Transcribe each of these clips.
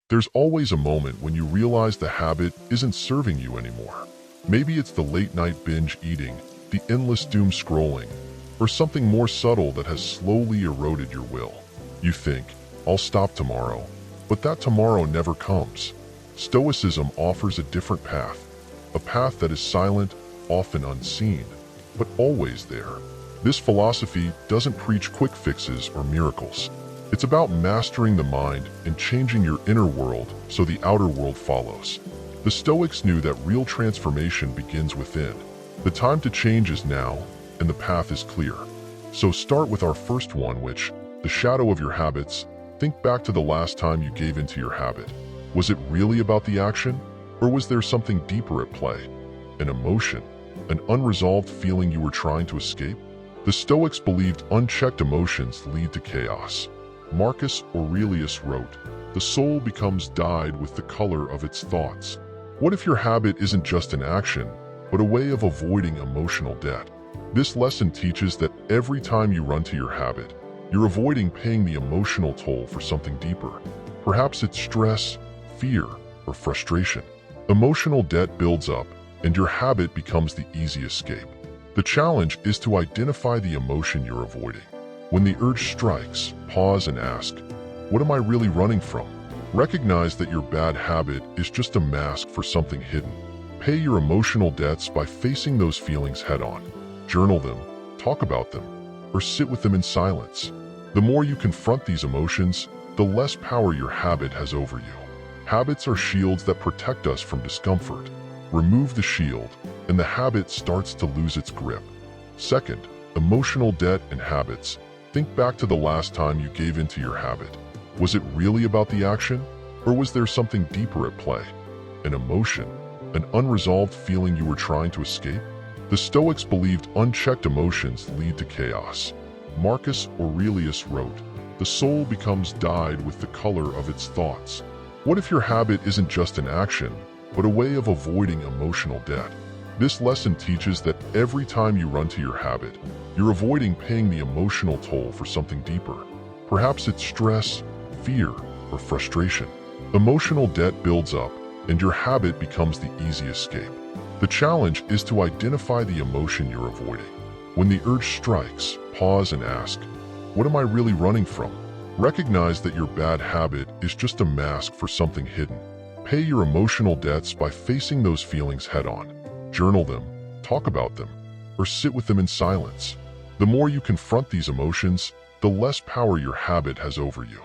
There's always a moment when you realize the habit isn't serving you anymore. Maybe it's the late-night binge eating, the endless doom scrolling, or something more subtle that has slowly eroded your will. You think, I'll stop tomorrow, but that tomorrow never comes. Stoicism offers a different path, a path that is silent, often unseen, but always there. This philosophy doesn't preach quick fixes or miracles. It's about mastering the mind and changing your inner world so the outer world follows. The Stoics knew that real transformation begins within. The time to change is now, and the path is clear. So start with our first one, which, the shadow of your habits. Think back to the last time you gave into your habit. Was it really about the action, or was there something deeper at play? An emotion, an unresolved feeling you were trying to escape? The Stoics believed unchecked emotions lead to chaos. Marcus Aurelius wrote, "The soul becomes dyed with the color of its thoughts." What if your habit isn't just an action, but a way of avoiding emotional debt? This lesson teaches that every time you run to your habit, you're avoiding paying the emotional toll for something deeper. Perhaps it's stress, fear, or frustration. Emotional debt builds up, and your habit becomes the easy escape. The challenge is to identify the emotion you're avoiding. When the urge strikes, pause and ask, what am I really running from? Recognize that your bad habit is just a mask for something hidden. Pay your emotional debts by facing those feelings head-on. Journal them, talk about them, or sit with them in silence. The more you confront these emotions, the less power your habit has over you. Habits are shields that protect us from discomfort. Remove the shield, and the habit starts to lose its grip. Second, emotional debt and habits. Think back to the last time you gave into your habit. Was it really about the action, or was there something deeper at play? An emotion, an unresolved feeling you were trying to escape? The Stoics believed unchecked emotions lead to chaos. Marcus Aurelius wrote, "The soul becomes dyed with the color of its thoughts." What if your habit isn't just an action, but a way of avoiding emotional debt? This lesson teaches that every time you run to your habit, you're avoiding paying the emotional toll for something deeper. Perhaps it's stress, fear, or frustration. Emotional debt builds up, and your habit becomes the easy escape. The challenge is to identify the emotion you're avoiding. When the urge strikes, pause and ask, what am I really running from? Recognize that your bad habit is just a mask for something hidden. Pay your emotional debts by facing those feelings head-on. Journal them, talk about them, or sit with them in silence. The more you confront these emotions, the less power your habit has over you.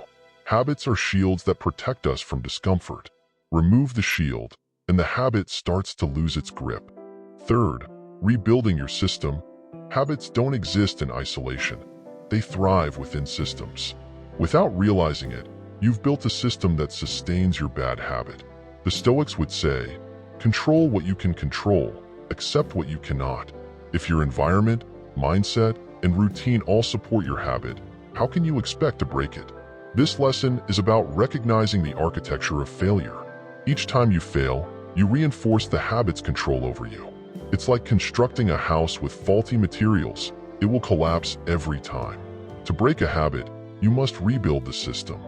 Habits are shields that protect us from discomfort. Remove the shield, and the habit starts to lose its grip. Third, rebuilding your system. Habits don't exist in isolation. They thrive within systems. Without realizing it, you've built a system that sustains your bad habit. The Stoics would say, control what you can control, accept what you cannot. If your environment, mindset, and routine all support your habit, how can you expect to break it? This lesson is about recognizing the architecture of failure. Each time you fail, you reinforce the habit's control over you. It's like constructing a house with faulty materials. It will collapse every time. To break a habit, you must rebuild the system.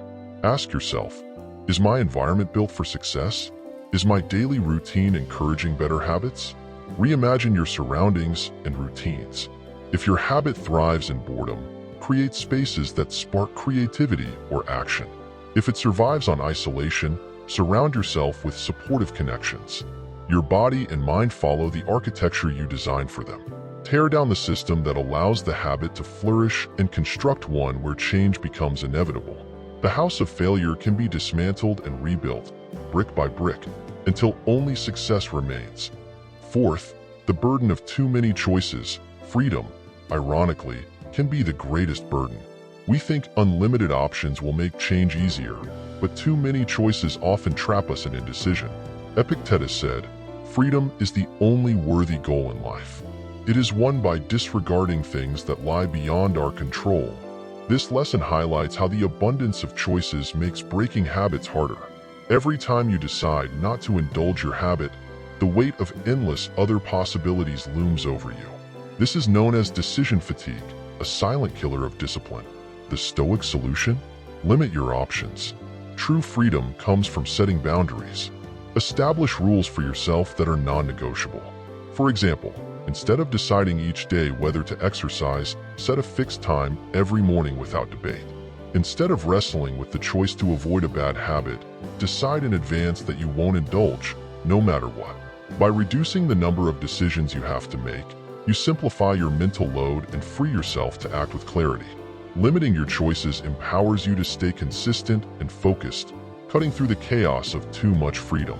Ask yourself, is my environment built for success? Is my daily routine encouraging better habits? Reimagine your surroundings and routines. If your habit thrives in boredom, create spaces that spark creativity or action. If it survives on isolation, surround yourself with supportive connections. Your body and mind follow the architecture you design for them. Tear down the system that allows the habit to flourish and construct one where change becomes inevitable. The house of failure can be dismantled and rebuilt, brick by brick, until only success remains. Fourth, the burden of too many choices. Freedom, ironically, can be the greatest burden. We think unlimited options will make change easier, but too many choices often trap us in indecision. Epictetus said, freedom is the only worthy goal in life. It is won by disregarding things that lie beyond our control. This lesson highlights how the abundance of choices makes breaking habits harder. Every time you decide not to indulge your habit, the weight of endless other possibilities looms over you. This is known as decision fatigue, a silent killer of discipline. The Stoic solution? Limit your options. True freedom comes from setting boundaries. Establish rules for yourself that are non-negotiable. For example, instead of deciding each day whether to exercise, set a fixed time every morning without debate. Instead of wrestling with the choice to avoid a bad habit, decide in advance that you won't indulge, no matter what. By reducing the number of decisions you have to make, you simplify your mental load and free yourself to act with clarity. Limiting your choices empowers you to stay consistent and focused, cutting through the chaos of too much freedom.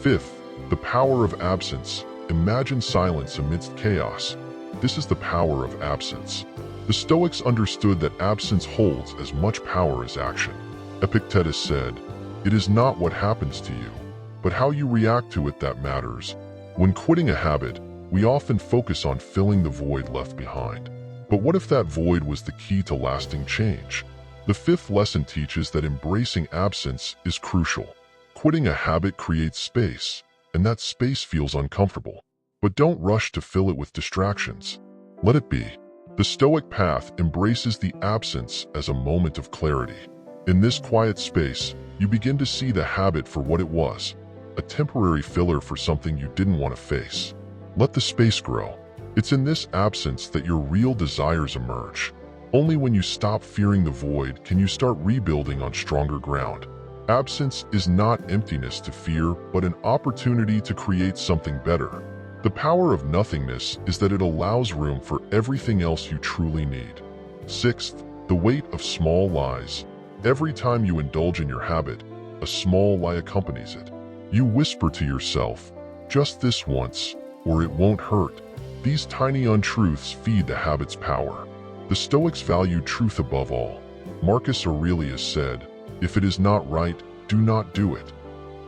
Fifth, the power of absence. Imagine silence amidst chaos. This is the power of absence. The Stoics understood that absence holds as much power as action. Epictetus said, "It is not what happens to you, but how you react to it that matters." When quitting a habit, we often focus on filling the void left behind. But what if that void was the key to lasting change? The fifth lesson teaches that embracing absence is crucial. Quitting a habit creates space, and that space feels uncomfortable. But don't rush to fill it with distractions. Let it be. The Stoic path embraces the absence as a moment of clarity. In this quiet space, you begin to see the habit for what it was, a temporary filler for something you didn't want to face. Let the space grow. It's in this absence that your real desires emerge. Only when you stop fearing the void can you start rebuilding on stronger ground. Absence is not emptiness to fear, but an opportunity to create something better. The power of nothingness is that it allows room for everything else you truly need. Sixth, the weight of small lies. Every time you indulge in your habit, a small lie accompanies it. You whisper to yourself, "Just this once, or it won't hurt." These tiny untruths feed the habit's power. The Stoics valued truth above all. Marcus Aurelius said, "If it is not right, do not do it.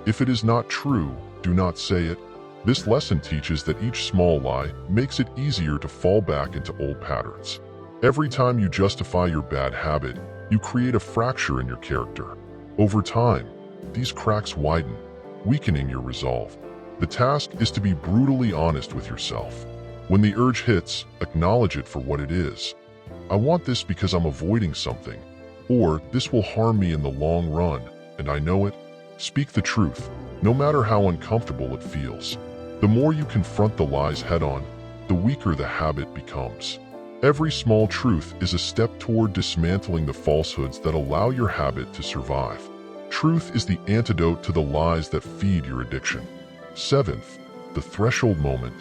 If it is not true, do not say it." This lesson teaches that each small lie makes it easier to fall back into old patterns. Every time you justify your bad habit, you create a fracture in your character. Over time, these cracks widen, weakening your resolve. The task is to be brutally honest with yourself. When the urge hits, acknowledge it for what it is. "I want this because I'm avoiding something," or "This will harm me in the long run, and I know it." Speak the truth, no matter how uncomfortable it feels. The more you confront the lies head-on, the weaker the habit becomes. Every small truth is a step toward dismantling the falsehoods that allow your habit to survive. Truth is the antidote to the lies that feed your addiction. Seventh, the threshold moment.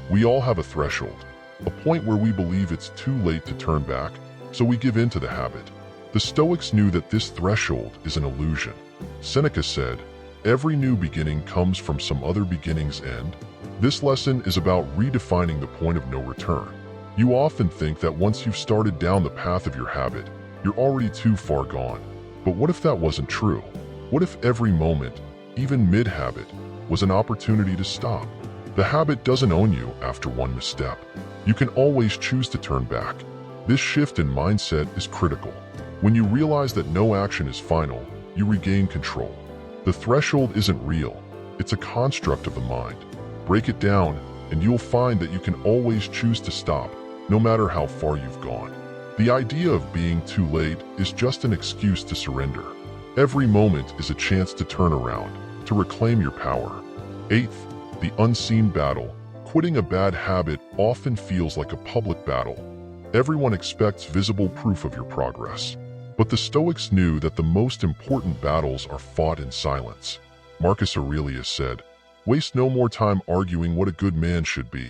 We all have a threshold, a point where we believe it's too late to turn back, so we give in to the habit. The Stoics knew that this threshold is an illusion. Seneca said, "Every new beginning comes from some other beginning's end." This lesson is about redefining the point of no return. You often think that once you've started down the path of your habit, you're already too far gone. But what if that wasn't true? What if every moment, even mid-habit, was an opportunity to stop? The habit doesn't own you after one misstep. You can always choose to turn back. This shift in mindset is critical. When you realize that no action is final, you regain control. The threshold isn't real. It's a construct of the mind. Break it down, and you'll find that you can always choose to stop, no matter how far you've gone. The idea of being too late is just an excuse to surrender. Every moment is a chance to turn around, to reclaim your power. Eighth, the unseen battle. Quitting a bad habit often feels like a public battle. Everyone expects visible proof of your progress. But the Stoics knew that the most important battles are fought in silence. Marcus Aurelius said, "Waste no more time arguing what a good man should be.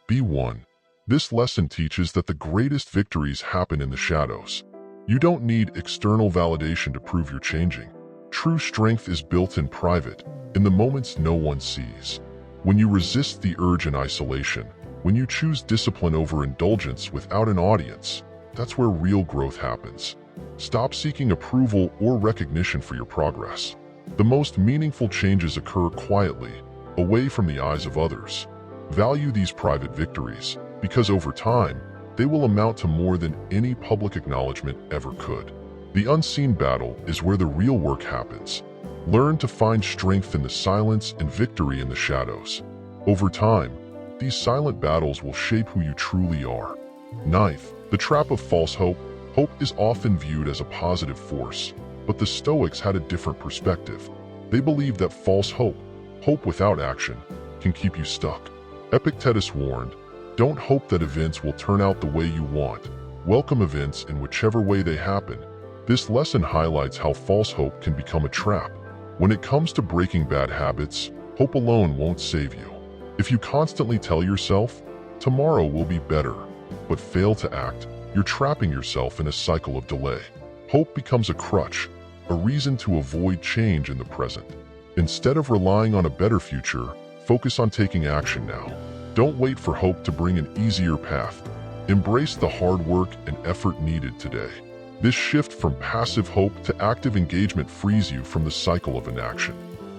Be one." This lesson teaches that the greatest victories happen in the shadows. You don't need external validation to prove you're changing. True strength is built in private, in the moments no one sees. When you resist the urge in isolation, when you choose discipline over indulgence without an audience, that's where real growth happens. Stop seeking approval or recognition for your progress. The most meaningful changes occur quietly, away from the eyes of others. Value these private victories, because over time, they will amount to more than any public acknowledgement ever could. The unseen battle is where the real work happens. Learn to find strength in the silence and victory in the shadows. Over time, these silent battles will shape who you truly are. Ninth, the trap of false hope. Hope is often viewed as a positive force. But the Stoics had a different perspective. They believed that false hope, hope without action, can keep you stuck. Epictetus warned, "Don't hope that events will turn out the way you want. Welcome events in whichever way they happen." This lesson highlights how false hope can become a trap. When it comes to breaking bad habits, hope alone won't save you. If you constantly tell yourself, "Tomorrow will be better," but fail to act, you're trapping yourself in a cycle of delay. Hope becomes a crutch, a reason to avoid change in the present. Instead of relying on a better future, focus on taking action now. Don't wait for hope to bring an easier path. Embrace the hard work and effort needed today. This shift from passive hope to active engagement frees you from the cycle of inaction.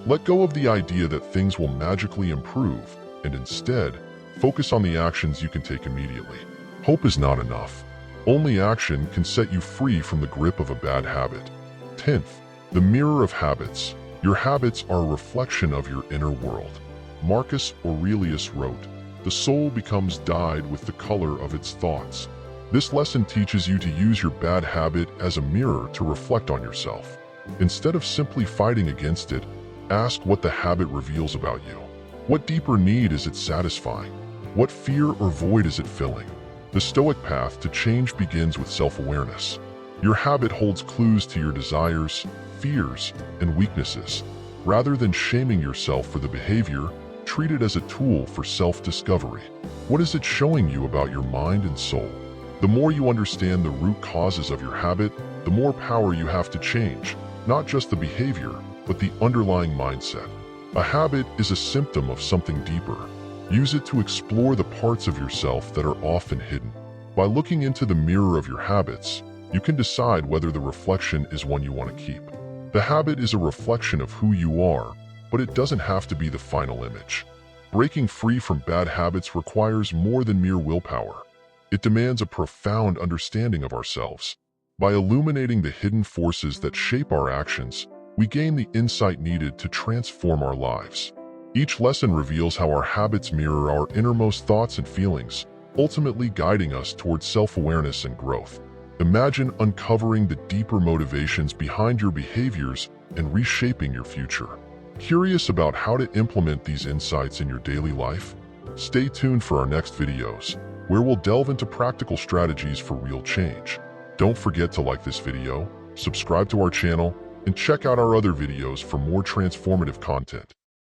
Let go of the idea that things will magically improve, and instead, focus on the actions you can take immediately. Hope is not enough. Only action can set you free from the grip of a bad habit. 10th, the mirror of habits. Your habits are a reflection of your inner world. Marcus Aurelius wrote, "The soul becomes dyed with the color of its thoughts." This lesson teaches you to use your bad habit as a mirror to reflect on yourself. Instead of simply fighting against it, ask what the habit reveals about you. What deeper need is it satisfying? What fear or void is it filling? The Stoic path to change begins with self-awareness. Your habit holds clues to your desires, fears, and weaknesses. Rather than shaming yourself for the behavior, treat it as a tool for self-discovery. What is it showing you about your mind and soul? The more you understand the root causes of your habit, the more power you have to change, not just the behavior, but the underlying mindset. A habit is a symptom of something deeper. Use it to explore the parts of yourself that are often hidden. By looking into the mirror of your habits, you can decide whether the reflection is one you want to keep. The habit is a reflection of who you are, but it doesn't have to be the final image. Breaking free from bad habits requires more than mere willpower. It demands a profound understanding of ourselves. By illuminating the hidden forces that shape our actions, we gain the insight needed to transform our lives. Each lesson reveals how our habits mirror our innermost thoughts and feelings, ultimately guiding us towards self-awareness and growth. Imagine uncovering the deeper motivations behind your behaviors and reshaping your future. Curious about how to implement these insights in your daily life? Stay tuned for our next videos, where we'll delve into practical strategies for real change. Don't forget to like this video, subscribe to our channel, and check out our other videos for more transformative content.